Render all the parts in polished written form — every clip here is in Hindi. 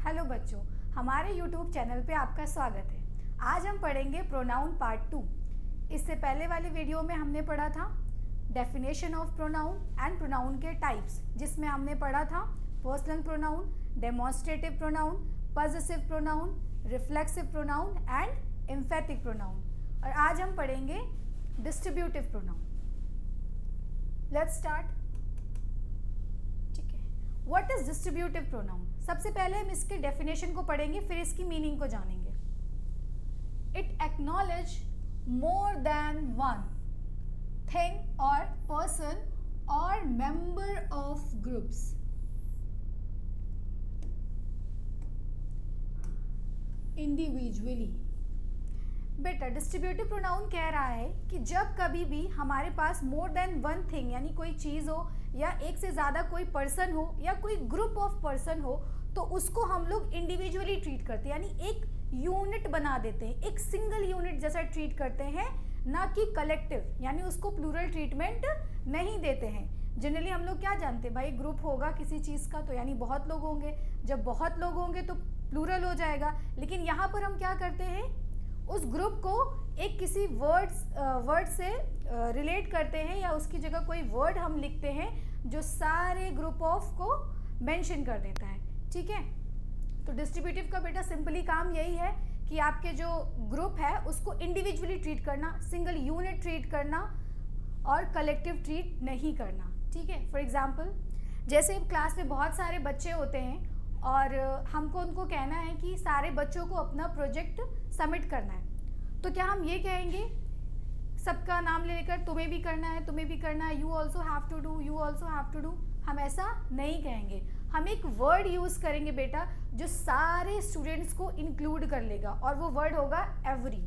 हेलो बच्चों, हमारे YouTube चैनल पे आपका स्वागत है। आज हम पढ़ेंगे प्रोनाउन पार्ट 2। इससे पहले वाली वीडियो में हमने पढ़ा था definition of pronoun and pronoun के टाइप्स, जिसमें हमने पढ़ा था personal pronoun, demonstrative pronoun, possessive pronoun, reflexive pronoun and emphatic pronoun. और आज हम पढ़ेंगे distributive pronoun. Let's start. What is distributive pronoun? सबसे पहले हम इसके डेफिनेशन को पढ़ेंगे, फिर इसकी मीनिंग को जानेंगे। It acknowledge more than one thing और पर्सन और मेंबर ऑफ ग्रुप्स। इंडिविजुअली। बेटा डिस्ट्रीब्यूटिव प्रोनाउन कह रहा है कि जब कभी भी हमारे पास मोर देन वन थिंग यानी कोई चीज़ हो या एक से ज़्यादा कोई पर्सन हो या कोई ग्रुप ऑफ पर्सन हो, तो उसको हम लोग इंडिविजुअली ट्रीट करते हैं, यानी एक यूनिट बना देते हैं, एक सिंगल यूनिट जैसा ट्रीट करते हैं, ना कि कलेक्टिव, यानी उसको प्लूरल ट्रीटमेंट नहीं देते हैं। जनरली हम लोग क्या जानते हैं भाई, ग्रुप होगा किसी चीज़ का तो यानी बहुत लोग होंगे, जब बहुत लोग होंगे तो प्लूरल हो जाएगा। लेकिन यहाँ पर हम क्या करते हैं, उस ग्रुप को एक किसी वर्ड से रिलेट करते हैं या उसकी जगह कोई वर्ड हम लिखते हैं जो सारे ग्रुप ऑफ को मेंशन कर देता है। ठीक है, तो डिस्ट्रीब्यूटिव का बेटा सिंपली काम यही है कि आपके जो ग्रुप है उसको इंडिविजुअली ट्रीट करना, सिंगल यूनिट ट्रीट करना और कलेक्टिव ट्रीट नहीं करना। ठीक है, फॉर एग्जाम्पल जैसे क्लास में बहुत सारे बच्चे होते हैं और हमको उनको कहना है कि सारे बच्चों को अपना प्रोजेक्ट सबमिट करना है, तो क्या हम ये कहेंगे सबका नाम लेकर तुम्हें भी करना है, तुम्हें भी करना है, you also have to do, you also have to do? हम ऐसा नहीं कहेंगे। हम एक वर्ड यूज़ करेंगे बेटा जो सारे स्टूडेंट्स को इंक्लूड कर लेगा और वो वर्ड होगा every.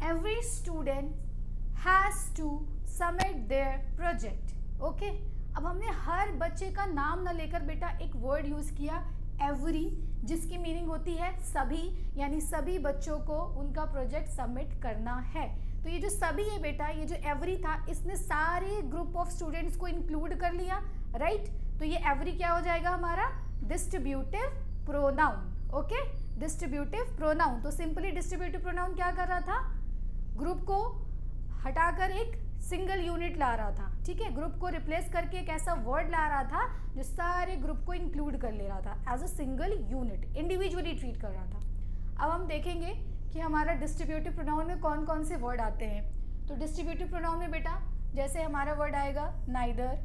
Every student has to submit their project. Okay, अब हमने हर बच्चे का नाम न लेकर बेटा एक वर्ड यूज़ किया एवरी, जिसकी मीनिंग होती है सभी, यानी सभी बच्चों को उनका प्रोजेक्ट सबमिट करना है। तो ये जो सभी है बेटा, ये जो एवरी था, इसने सारे ग्रुप ऑफ स्टूडेंट्स को इंक्लूड कर लिया, राइट? तो ये एवरी क्या हो जाएगा हमारा? Distributive pronoun. Okay, distributive pronoun. तो सिंपली डिस्ट्रीब्यूटिव प्रोनाउन क्या कर रहा था, ग्रुप को हटाकर एक सिंगल यूनिट ला रहा था। ठीक है, ग्रुप को रिप्लेस करके एक ऐसा वर्ड ला रहा था जो सारे ग्रुप को इंक्लूड कर ले रहा था as a single unit, individually treat कर रहा था। अब हम देखेंगे कि हमारा डिस्ट्रीब्यूटिव प्रोनाउन में कौन कौन से वर्ड आते हैं। तो डिस्ट्रीब्यूटिव प्रोनाउन में बेटा जैसे हमारा वर्ड आएगा neither,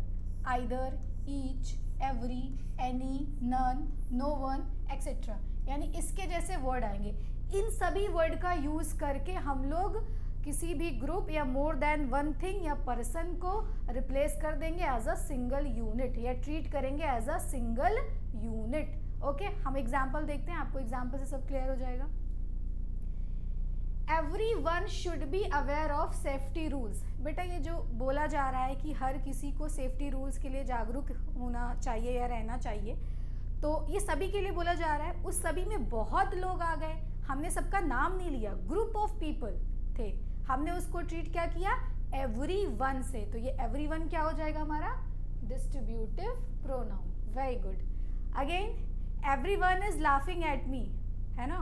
either, each, every, any, none, no one, etcetera, यानी इसके जैसे वर्ड आएंगे। इन सभी वर्ड का यूज़ करके हम लोग किसी भी ग्रुप या मोर देन वन थिंग या पर्सन को रिप्लेस कर देंगे एज अ सिंगल यूनिट या ट्रीट करेंगे as a single unit. Okay, हम एग्जाम्पल देखते हैं, आपको एग्जाम्पल से सब क्लियर हो जाएगा। Everyone should be aware of safety rules। बेटा ये जो बोला जा रहा है कि हर किसी को सेफ्टी रूल्स के लिए जागरूक होना चाहिए या रहना चाहिए, तो ये सभी के लिए बोला जा रहा है। उस सभी में बहुत लोग आ गए, हमने सबका नाम नहीं लिया, ग्रुप ऑफ पीपल थे, हमने उसको ट्रीट क्या किया, एवरीवन से। तो ये एवरीवन क्या हो जाएगा हमारा? Distributive pronoun. Very good. Again, everyone is laughing at me, है ना?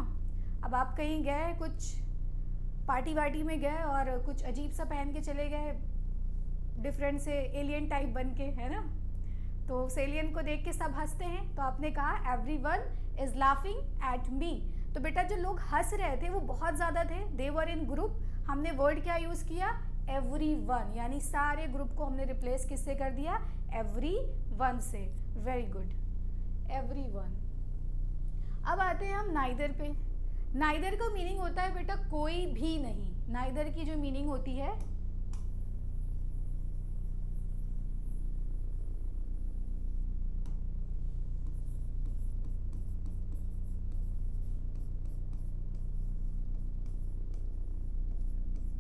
अब आप कहीं गए, कुछ पार्टी वार्टी में गए और कुछ अजीब सा पहन के चले गए, डिफरेंट से एलियन टाइप बन के, है ना? तो उस एलियन को देख के सब हंसते हैं, तो आपने कहा everyone is laughing at me. तो बेटा जो लोग हंस रहे थे वो बहुत ज़्यादा थे, दे वर इन ग्रुप। हमने वर्ड क्या यूज़ किया? एवरीवन, यानी सारे ग्रुप को हमने रिप्लेस किससे कर दिया? एवरीवन से। Very good, everyone. अब आते हैं हम नाइदर पे। नाइदर का मीनिंग होता है बेटा कोई भी नहीं। नाइदर की जो मीनिंग होती है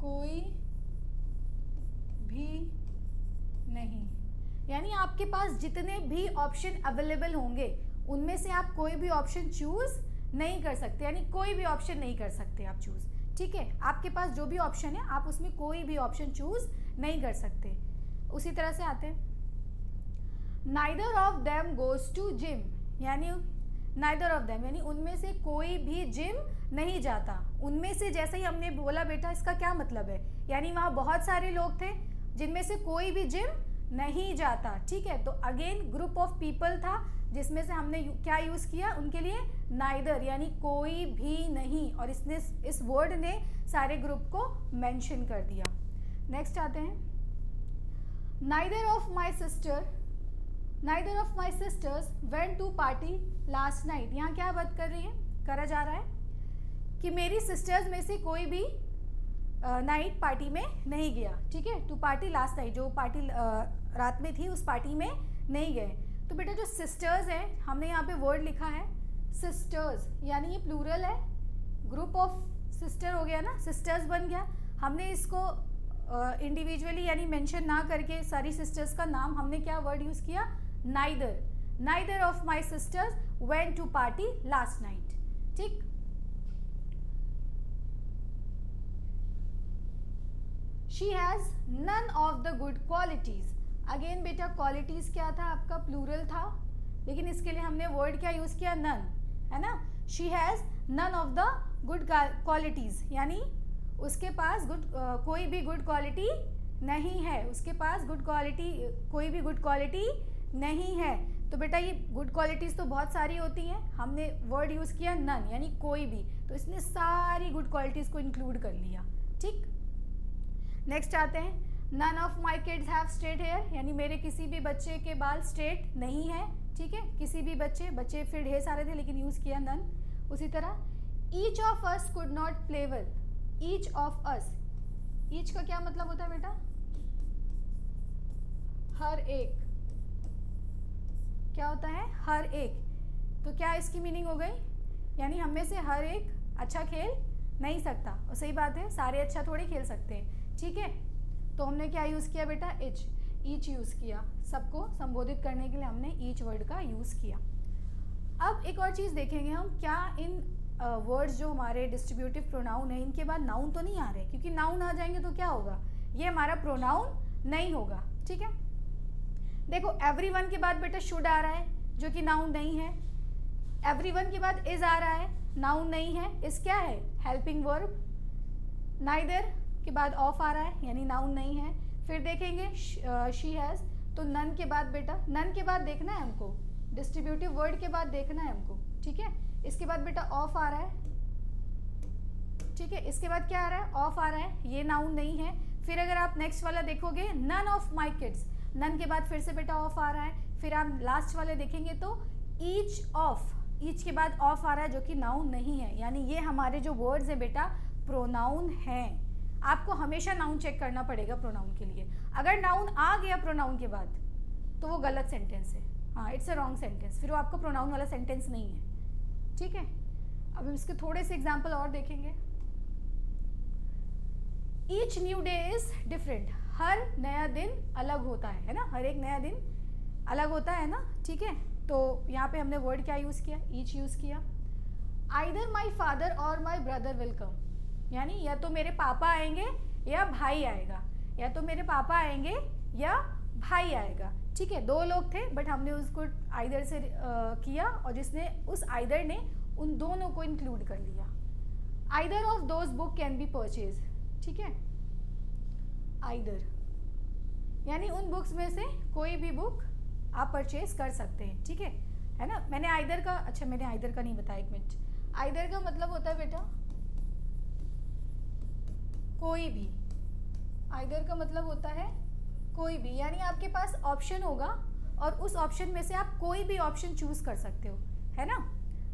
कोई, यानी आपके पास जितने भी ऑप्शन अवेलेबल होंगे उनमें से आप कोई भी ऑप्शन चूज नहीं कर सकते, यानी कोई भी ऑप्शन नहीं कर सकते आप चूज। ठीक है, आपके पास जो भी ऑप्शन है आप उसमें कोई भी ऑप्शन चूज नहीं कर सकते। उसी तरह से आते हैं, neither of them goes to gym, यानी नाइदर ऑफ देम यानी उनमें से कोई भी जिम नहीं जाता। उनमें से जैसे ही हमने बोला बेटा, इसका क्या मतलब है, यानी वहाँ बहुत सारे लोग थे जिनमें से कोई भी जिम नहीं जाता। ठीक है, तो अगेन ग्रुप ऑफ पीपल था जिसमें से हमने क्या यूज़ किया उनके लिए, नाइदर, यानी कोई भी नहीं, और इसने इस वर्ड ने सारे ग्रुप को मेंशन कर दिया। नेक्स्ट आते हैं, neither of my sisters went to party last night. यहाँ क्या बात कर रही है, करा जा रहा है कि मेरी सिस्टर्स में से कोई भी नाइट पार्टी में नहीं गया। ठीक है, टू पार्टी लास्ट नाइट, जो पार्टी रात में थी उस पार्टी में नहीं गए। तो बेटा जो सिस्टर्स है, हमने यहाँ पे वर्ड लिखा है सिस्टर्स, यानी ये प्लूरल है, ग्रुप ऑफ सिस्टर हो गया ना, सिस्टर्स बन गया। हमने इसको इंडिविजुअली यानी मेंशन ना करके सारी सिस्टर्स का नाम हमने क्या वर्ड यूज़ किया, neither of my sisters went to party last night. ठीक, she has none of the good qualities. Again बेटा क्वालिटीज क्या था आपका, प्लूरल था, लेकिन इसके लिए हमने वर्ड क्या यूज किया, नन, है ना। She has none of the good qualities, यानी उसके पास कोई भी गुड क्वालिटी नहीं है, उसके पास कोई भी गुड क्वालिटी नहीं है। तो बेटा ये गुड क्वालिटीज़ तो बहुत सारी होती हैं, हमने वर्ड यूज़ किया नन, यानी कोई भी, तो इसने सारी गुड क्वालिटीज़ को इंक्लूड कर लिया। ठीक, नेक्स्ट आते हैं, none of my kids have straight hair, यानी मेरे किसी भी बच्चे के बाल स्ट्रेट नहीं है। ठीक है, किसी भी बच्चे फिर ढेर सारे थे लेकिन यूज़ किया नन। उसी तरह each of us could not play well, each of us, each का क्या मतलब होता है बेटा, हर एक, क्या होता है, हर एक। तो क्या इसकी मीनिंग हो गई, यानी हम में से हर एक अच्छा खेल नहीं सकता, और सही बात है, सारे अच्छा थोड़ी खेल सकते हैं। ठीक है, तो हमने क्या यूज़ किया बेटा, ईच यूज़ किया, सबको संबोधित करने के लिए हमने ईच वर्ड का यूज़ किया। अब एक और चीज़ देखेंगे हम, क्या इन वर्ड्स जो हमारे डिस्ट्रीब्यूटिव प्रोनाउन है इनके बाद नाउन तो नहीं आ रहे, क्योंकि नाउन आ जाएंगे तो क्या होगा, ये हमारा प्रोनाउन नहीं होगा। ठीक है, देखो एवरीवन के बाद बेटा शुड आ रहा है जो कि नाउन नहीं है, एवरीवन के बाद इज आ रहा है, नाउन नहीं है, इस क्या है, हेल्पिंग वर्ब। नाइदर के बाद ऑफ आ रहा है, यानी नाउन नहीं है। फिर देखेंगे शी हैज़, तो नन के बाद बेटा, नन के बाद देखना है हमको, डिस्ट्रीब्यूटिव वर्ड के बाद देखना है हमको। ठीक है, इसके बाद बेटा ऑफ आ रहा है। ठीक है, इसके बाद क्या आ रहा है, ऑफ आ रहा है, ये नाउन नहीं है। फिर अगर आप नेक्स्ट वाला देखोगे, none of my kids, none के बाद फिर से बेटा ऑफ आ रहा है। फिर आप लास्ट वाले देखेंगे तो ईच ऑफ, ईच के बाद ऑफ आ रहा है जो कि नाउन नहीं है, यानी ये हमारे जो वर्ड्स हैं बेटा प्रोनाउन हैं। आपको हमेशा नाउन चेक करना पड़ेगा प्रोनाउन के लिए, अगर नाउन आ गया प्रोनाउन के बाद तो वो गलत सेंटेंस है, हाँ इट्स अ रॉन्ग सेंटेंस, फिर वो आपका प्रोनाउन वाला सेंटेंस नहीं है। ठीक है, अब हम इसके थोड़े से एग्जाम्पल और देखेंगे। Each new day is different, हर नया दिन अलग होता है ना, हर एक नया दिन अलग होता है ना। ठीक है, तो यहाँ पे हमने वर्ड क्या यूज़ किया, ईच यूज़ किया। आइदर माई फादर और माई ब्रदर विल कम, यानी या तो मेरे पापा आएंगे या भाई आएगा, या तो मेरे पापा आएंगे या भाई आएगा। ठीक है, दो लोग थे बट हमने उसको आइदर से किया, और जिसने उस आइदर ने उन दोनों को इंक्लूड कर लिया। Either of those book can be purchase. ठीक है, आइदर यानी उन बुक्स में से कोई भी बुक आप परचेज कर सकते हैं। ठीक है ना, मैंने आइदर का, अच्छा मैंने आइदर का नहीं बताया, एक मिनट। आइदर का मतलब होता है बेटा कोई भी, आइदर का मतलब होता है कोई भी, यानी आपके पास ऑप्शन होगा और उस ऑप्शन में से आप कोई भी ऑप्शन चूज कर सकते हो, है ना,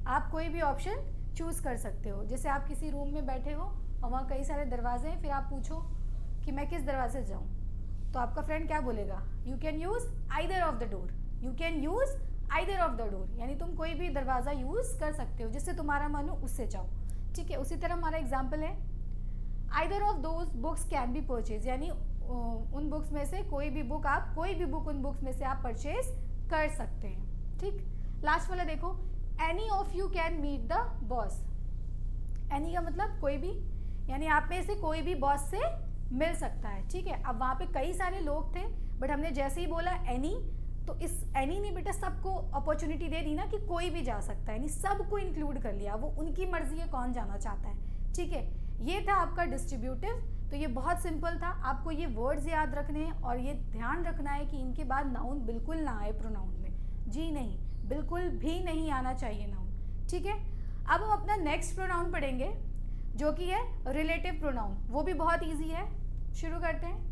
आप कोई भी ऑप्शन चूज कर सकते हो। जैसे आप किसी रूम में बैठे हो और वहाँ कई सारे दरवाजे हैं, फिर आप पूछो कि मैं किस दरवाजे से जाऊँ, तो आपका फ्रेंड क्या बोलेगा, you can use either of the door, you can use either of the door, यानी तुम कोई भी दरवाज़ा यूज़ कर सकते हो, जिससे तुम्हारा मन हो उससे जाओ। ठीक है, उसी तरह हमारा एग्जाम्पल है either of those books can be purchase, यानी उन बुक्स में से कोई भी बुक उन बुक्स में से आप परचेज कर सकते हैं। ठीक, लास्ट वाला देखो, any of you can meet the boss. Any का मतलब कोई भी, यानी आप में से कोई भी बॉस से मिल सकता है। ठीक है, अब वहाँ पे कई सारे लोग थे, बट हमने जैसे ही बोला एनी, तो इस एनी ने बेटा सबको अपॉर्चुनिटी दे दी ना कि कोई भी जा सकता है, यानी सबको इंक्लूड कर लिया, वो उनकी मर्जी है कौन जाना चाहता है। ठीक है, ये था आपका डिस्ट्रीब्यूटिव। तो ये बहुत सिंपल था, आपको ये वर्ड्स याद रखने हैं और ये ध्यान रखना है कि इनके बाद नाउन बिल्कुल ना आए प्रोनाउन में, जी नहीं, बिल्कुल भी नहीं आना चाहिए नाउन। ठीक है, अब हम अपना नेक्स्ट प्रोनाउन पढ़ेंगे जो कि है रिलेटिव प्रोनाउन, वो भी बहुत ईजी है। शुरू करते हैं।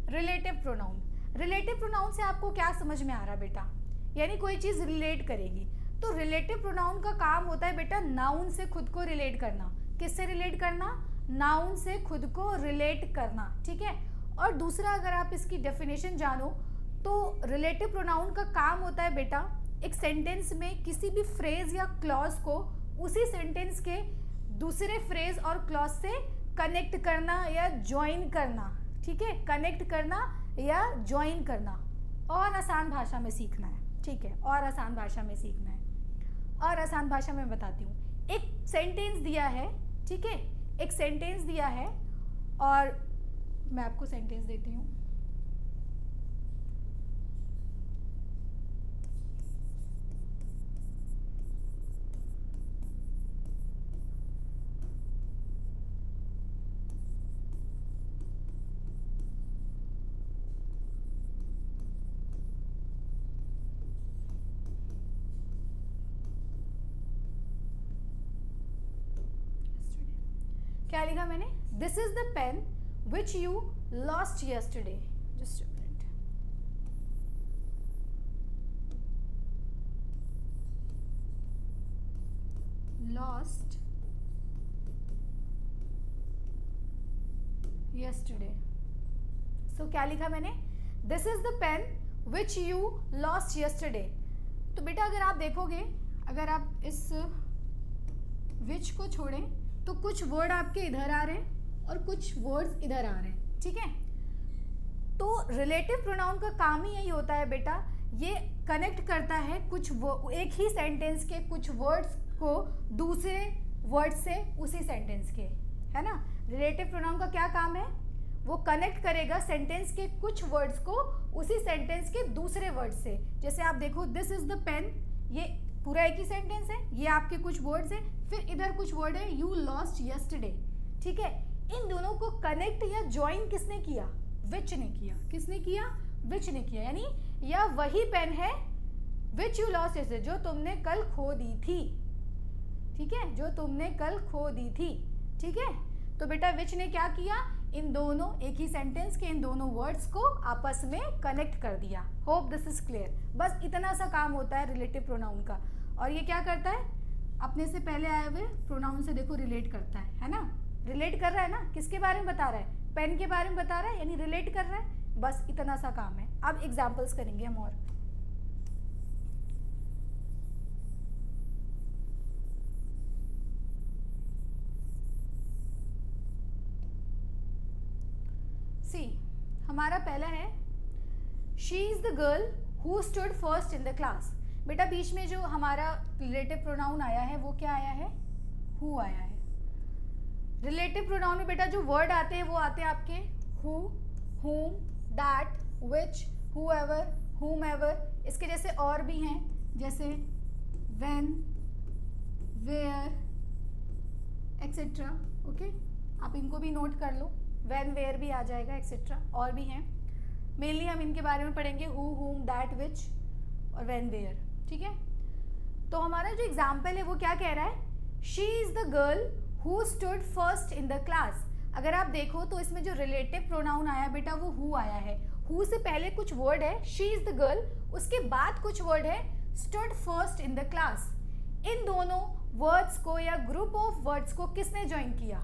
रिलेटिव प्रोनाउन, रिलेटिव प्रोनाउन से आपको क्या समझ में आ रहा है बेटा, यानी कोई चीज रिलेट करेगी। तो रिलेटिव प्रोनाउन का काम होता है बेटा नाउन से खुद को रिलेट करना। किससे रिलेट करना? नाउन से खुद को रिलेट करना। ठीक है, और दूसरा अगर आप इसकी डेफिनेशन जानो तो रिलेटिव प्रोनाउन का काम होता है बेटा एक सेंटेंस में किसी भी फ्रेज या क्लॉज को उसी सेंटेंस के दूसरे फ्रेज और क्लॉज से कनेक्ट करना या ज्वाइन करना। ठीक है, कनेक्ट करना या ज्वाइन करना, और आसान भाषा में सीखना है। ठीक है, और आसान भाषा में सीखना है, और आसान भाषा में बताती हूँ। एक सेंटेंस दिया है, ठीक है, एक सेंटेंस दिया है और मैं आपको सेंटेंस देती हूँ। क्या लिखा मैंने? This is the pen which you lost yesterday. Just a minute. Lost yesterday. So क्या लिखा मैंने? This is the pen which you lost yesterday. तो बेटा अगर आप देखोगे, अगर आप इस विच को छोड़ें तो कुछ वर्ड आपके इधर आ रहे हैं और कुछ वर्ड्स इधर आ रहे हैं। ठीक है, तो रिलेटिव प्रोनाउन का काम ही यही होता है बेटा, ये कनेक्ट करता है कुछ एक ही सेंटेंस के कुछ वर्ड्स को दूसरे वर्ड से उसी सेंटेंस के, है ना। रिलेटिव प्रोनाउन का क्या काम है? वो कनेक्ट करेगा सेंटेंस के कुछ वर्ड्स को उसी सेंटेंस के दूसरे वर्ड से। जैसे आप देखो, दिस इज द पेन, ये पूरा एक ही सेंटेंस है, ये आपके कुछ वर्ड्स हैं, फिर इधर कुछ वर्ड है, यू लॉस्ट यस्टरडे। ठीक है, इन दोनों को कनेक्ट या ज्वाइन किसने किया? विच ने किया। किसने किया? विच ने किया। यानी यह वही पेन है विच यू लॉस्ट यस्टरडे, जो तुमने कल खो दी थी। ठीक है, जो तुमने कल खो दी थी। ठीक है, तो बेटा विच ने क्या किया? इन दोनों एक ही सेंटेंस के इन दोनों वर्ड्स को आपस में कनेक्ट कर दिया। Hope this is clear. बस इतना सा काम होता है रिलेटिव प्रोनाउन का। और ये क्या करता है? अपने से पहले आए हुए प्रोनाउन से देखो रिलेट करता है ना। रिलेट कर रहा है ना, किसके बारे में बता रहा है? पेन के बारे में बता रहा है, यानी रिलेट कर रहा है। बस इतना सा काम है। अब एग्जाम्पल्स करेंगे हम और। सी, हमारा पहला है, she is the girl who stood first in the class. बेटा बीच में जो हमारा रिलेटिव प्रोनाउन आया है वो क्या आया है? हु आया है। रिलेटिव प्रोनाउन में बेटा जो वर्ड आते हैं वो आते हैं आपके who, whom, that, which, whoever, whomever। इसके जैसे और भी हैं, जैसे when, where, etc। ओके, आप इनको भी नोट कर लो, when, where भी आ जाएगा, एक्सेट्रा। और भी हैं, मेनली हम इनके बारे में पढ़ेंगे, who, whom, that, which और when, where। ठीक है, तो हमारा जो एग्जाम्पल है वो क्या कह रहा है? She is the girl who stood first in the class. अगर आप देखो तो इसमें जो रिलेटिव प्रोनाउन आया बेटा वो हु आया है। हु से पहले कुछ वर्ड है शी इज द गर्ल, उसके बाद कुछ वर्ड है stood first in the class. इन दोनों वर्ड्स को या ग्रुप ऑफ वर्ड्स को किसने ज्वाइन किया?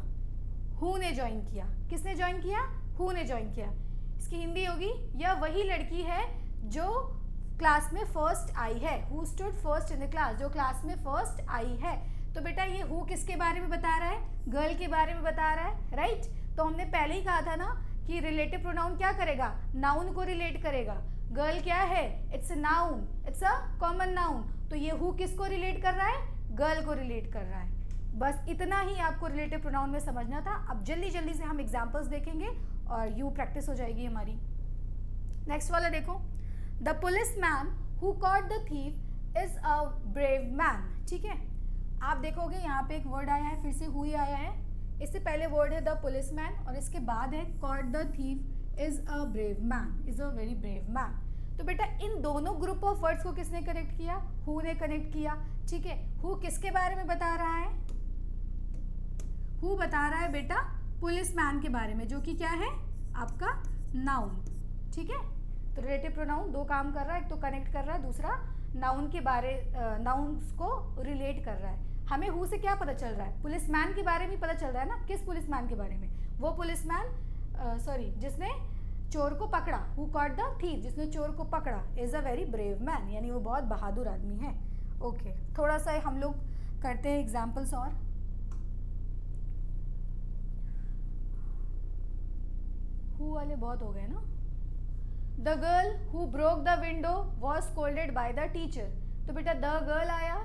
हु ने ज्वाइन किया। किसने ज्वाइन किया? हु ने ज्वाइन किया। इसकी हिंदी होगी, यह वही लड़की है जो क्लास में फर्स्ट आई है। Who stood first in the class, जो क्लास में फर्स्ट आई है। तो बेटा ये हु किसके बारे में बता रहा है, गर्ल के बारे में बता रहा है, राइट। तो हमने पहले ही कहा था ना कि रिलेटिव प्रोनाउन क्या करेगा, नाउन को रिलेट करेगा। गर्ल क्या है, it's a noun, it's a common noun. तो ये हु किसको रिलेट कर रहा है, गर्ल को रिलेट कर रहा है। बस इतना ही आपको रिलेटिव प्रोनाउन में समझना था। अब जल्दी जल्दी से हम एग्जाम्पल्स देखेंगे और यू प्रैक्टिस हो जाएगी हमारी। नेक्स्ट वाला देखो, the police man who caught the thief is a brave man. ठीक है, आप देखोगे यहाँ पे एक वर्ड आया है, फिर से हु ही आया है। इससे पहले वर्ड है द पुलिस मैन और इसके बाद है caught the thief is a brave man, is a very brave man. तो बेटा इन दोनों ग्रुप ऑफ वर्ड्स को किसने कनेक्ट किया, हु ने कनेक्ट किया। ठीक है, हु किसके बारे में बता रहा है, हु बता रहा है बेटा पुलिस मैन के बारे में, जो कि क्या है आपका नाउन। ठीक है, तो रिलेटिव प्रोनाउन दो काम कर रहा है, एक तो कनेक्ट कर रहा है, दूसरा नाउन के बारे नाउन्स को रिलेट कर रहा है। हमें हु से क्या पता चल रहा है, पुलिस मैन के बारे में पता चल रहा है ना। किस पुलिस मैन के बारे में, वो पुलिस मैन सॉरी जिसने चोर को पकड़ा, हु कॉट द थीफ, जिसने चोर को पकड़ा, is a very brave man, यानी वो बहुत बहादुर आदमी है। ओके, थोड़ा सा हम लोग करते हैं एग्जाम्पल्स और। हु वाले बहुत हो गए ना। The girl who broke the window was scolded by the teacher. तो बेटा द गर्ल आया,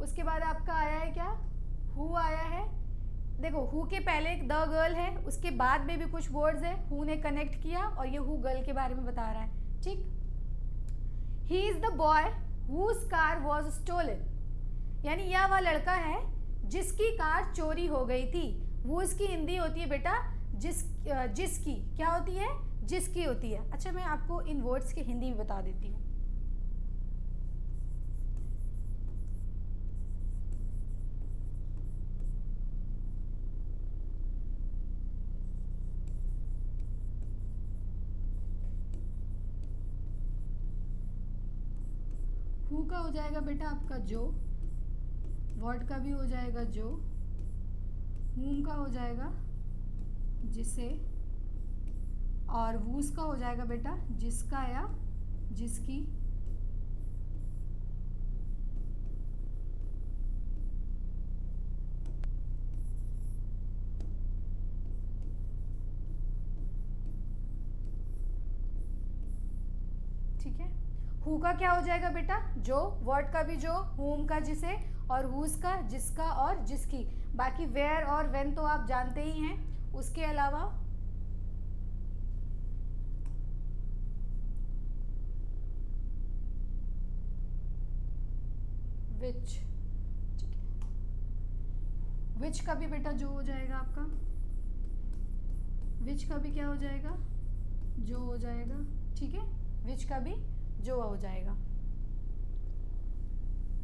उसके बाद आपका आया है क्या, हु आया है। देखो हु के पहले एक द गर्ल है, उसके बाद में भी कुछ वर्ड्स है, हु ने कनेक्ट किया और ये हु गर्ल के बारे में बता रहा है। ठीक, he is the boy whose car was stolen, यानी यह वह लड़का है जिसकी कार चोरी हो गई थी। वो इसकी हिंदी होती है बेटा जिसकी, क्या होती है, जिसकी होती है। अच्छा मैं आपको इन वर्ड्स की हिंदी भी बता देती हूँ। हु का हो जाएगा बेटा आपका जो, व्हाट का भी हो जाएगा जो, हुम का हो जाएगा जिसे, और वूस का हो जाएगा बेटा जिसका या जिसकी। ठीक है, हु का क्या हो जाएगा बेटा जो, व्हाट का भी जो, हुम का जिसे, और हुज का जिसका और जिसकी। बाकी वेयर और व्हेन तो आप जानते ही हैं। उसके अलावा विच, विच का भी बेटा जो हो जाएगा आपका, विच का भी क्या हो जाएगा, जो हो जाएगा। ठीक है, विच का भी जो हो जाएगा।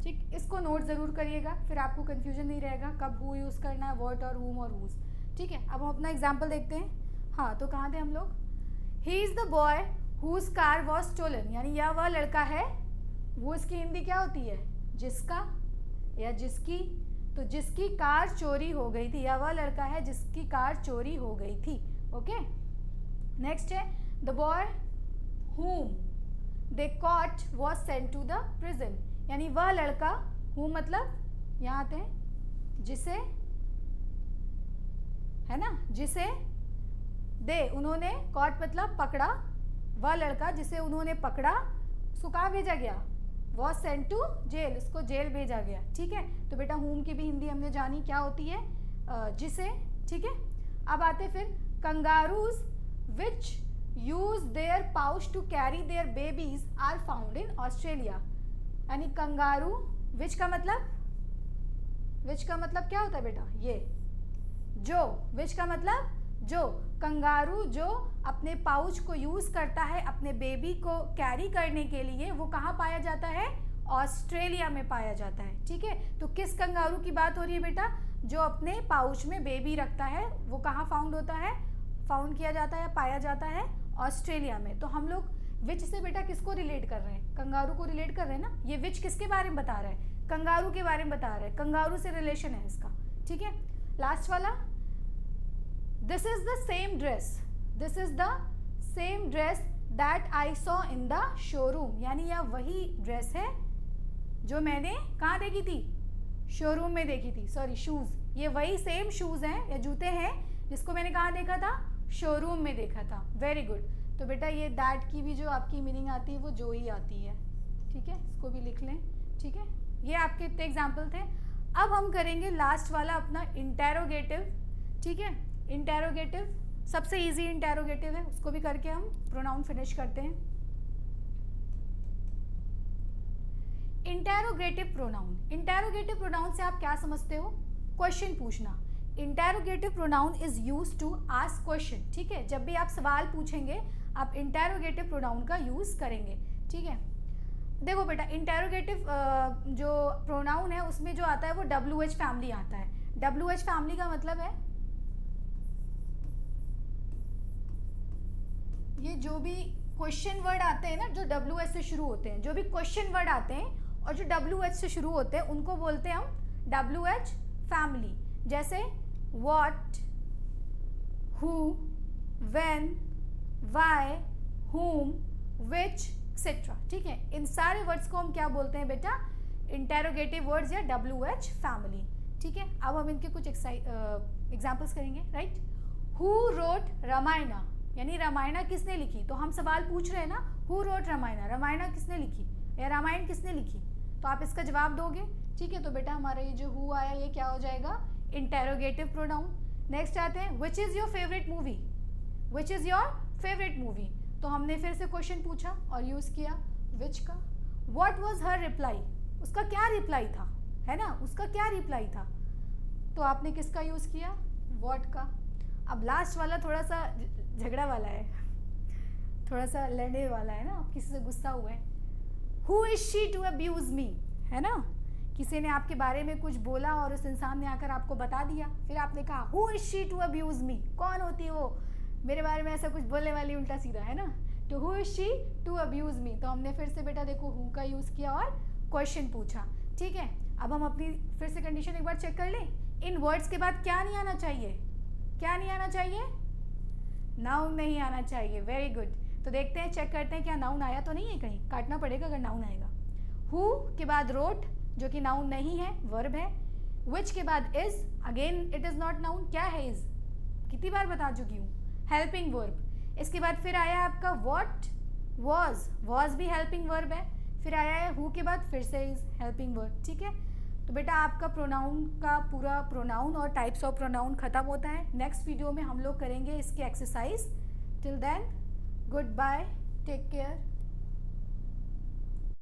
ठीक, इसको नोट ज़रूर करिएगा, फिर आपको कंफ्यूजन नहीं रहेगा कब हु यूज़ करना है, व्हाट और हुम और हुज। ठीक है, अब हम अपना एग्जाम्पल देखते हैं। हाँ, तो कहाँ थे हम लोग, he is the boy whose car was stolen, यानी यह वह लड़का है, वो इसकी हिंदी क्या होती है, जिसका या जिसकी। तो जिसकी कार चोरी हो गई थी, यह वह लड़का है जिसकी कार चोरी हो गई थी। ओके, नेक्स्ट है the boy whom they caught was sent to the prison, यानी वह लड़का, who मतलब यहाँ आते हैं जिसे, है ना, जिसे दे उन्होंने, caught मतलब पकड़ा, वह लड़का जिसे उन्होंने पकड़ा, उसको कहाँ भेजा गया, was sent to jail, उसको जेल भेजा गया। ठीक है, तो बेटा whom की भी हिंदी हमने जानी क्या होती है, जिसे। ठीक है, अब आते फिर kangaroos which use their pouch to carry their babies are found in Australia, यानी कंगारू, which का मतलब, which का मतलब क्या होता है बेटा, ये जो, which का मतलब जो, कंगारू जो अपने पाउच को यूज करता है अपने बेबी को कैरी करने के लिए, वो कहाँ पाया जाता है, ऑस्ट्रेलिया में पाया जाता है। ठीक है, तो किस कंगारू की बात हो रही है बेटा, जो अपने पाउच में बेबी रखता है, वो कहाँ फाउंड होता है, फाउंड किया जाता है, पाया जाता है ऑस्ट्रेलिया में। तो हम लोग विच से बेटा किसको रिलेट कर रहे हैं, कंगारू को रिलेट कर रहे हैं ना। ये विच किसके बारे में बता रहा है, कंगारू के बारे में बता रहा है, कंगारू से रिलेशन है इसका। ठीक है, लास्ट वाला, this is the same dress, this is the same dress that I saw in the showroom, यानी यह वही ड्रेस है जो मैंने कहाँ देखी थी, शोरूम में देखी थी, सॉरी शूज़, ये वही सेम शूज़ हैं या जूते हैं जिसको मैंने कहाँ देखा था, शोरूम में देखा था। Very good. तो बेटा ये दैट की भी जो आपकी मीनिंग आती है वो जो ही आती है, ठीक है, इसको भी लिख लें, ठीक है। ये आपके इतने एग्जाम्पल थे। अब हम करेंगे लास्ट वाला अपना इंटेरोगेटिव, ठीक है। इंटेरोगेटिव सबसे इजी इंटेरोगेटिव है, उसको भी करके हम प्रोनाउन फिनिश करते हैं। इंटेरोगेटिव प्रोनाउन, इंटेरोगेटिव प्रोनाउन से आप क्या समझते हो, क्वेश्चन पूछना। Interrogative pronoun is use to ask question, ठीक है। जब भी आप सवाल पूछेंगे आप इंटेरोगेटिव प्रोनाउन का यूज करेंगे, ठीक है। देखो बेटा इंटेरोगेटिव जो प्रोनाउन है उसमें जो आता है वो WH फैमिली आता है। WH फैमिली का मतलब है ये जो भी क्वेश्चन वर्ड आते हैं ना, जो WH से शुरू होते हैं, जो भी क्वेश्चन वर्ड आते हैं और जो WH से शुरू होते हैं उनको बोलते हैं हम WH फैमिली। जैसे व्हाट, हु, व्हेन, व्हाई, हुम, व्हिच एक्सेट्रा, ठीक है। इन सारे वर्ड्स को हम क्या बोलते हैं बेटा, इंटेरोगेटिव वर्ड्स या WH फैमिली, ठीक है। अब हम इनके कुछ एग्जाम्पल्स करेंगे, राइट। हु रोट रामायणा, यानी रामायणा किसने लिखी, तो हम सवाल पूछ रहे हैं ना, हु रोट रामायणा, रामायणा किसने लिखी या रामायण किसने लिखी, तो आप इसका जवाब दोगे, ठीक है। तो बेटा हमारा ये जो हु आया ये क्या हो जाएगा, इंटेरोगेटिव प्रोनाउन। नेक्स्ट आते हैं which is your favourite movie, which is your favourite movie, तो हमने फिर से क्वेश्चन पूछा और यूज़ किया विच का। व्हाट वाज हर रिप्लाई, उसका क्या रिप्लाई था, है ना, उसका क्या रिप्लाई था, तो आपने किसका यूज़ किया, व्हाट का। अब लास्ट वाला थोड़ा सा झगड़ा वाला है, थोड़ा सा लड़ने वाला है ना, आप किसी से गुस्सा हुए, who is she to abuse me, है ना, किसी ने आपके बारे में कुछ बोला और उस इंसान ने आकर आपको बता दिया, फिर आपने कहा who is she to abuse me, कौन होती है वो मेरे बारे में ऐसा कुछ बोलने वाली, उल्टा सीधा, है ना। तो who is she to abuse me, तो हमने फिर से बेटा देखो हु का यूज़ किया और क्वेश्चन पूछा, ठीक है। अब हम अपनी फिर से कंडीशन एक बार चेक कर लें, इन वर्ड्स के बाद क्या नहीं आना चाहिए, क्या नहीं आना चाहिए, नाउन नहीं आना चाहिए। Very good. तो देखते हैं, चेक करते हैं क्या नाउन आया तो नहीं है, कहीं काटना पड़ेगा अगर नाउन आएगा। हु के बाद रोट जो कि नाउन नहीं है, वर्ब है। विच के बाद is, again it is not noun, क्या है इज, कितनी बार बता चुकी हूँ, हेल्पिंग वर्ब। इसके बाद फिर आया आपका व्हाट, वॉज भी हेल्पिंग वर्ब है। फिर आया है हु के बाद फिर से इज, हेल्पिंग वर्ब, ठीक है। तो बेटा आपका प्रोनाउन का पूरा प्रोनाउन और टाइप्स ऑफ प्रोनाउन खत्म होता है। नेक्स्ट वीडियो में हम लोग करेंगे इसकी exercise. Till then goodbye, take care.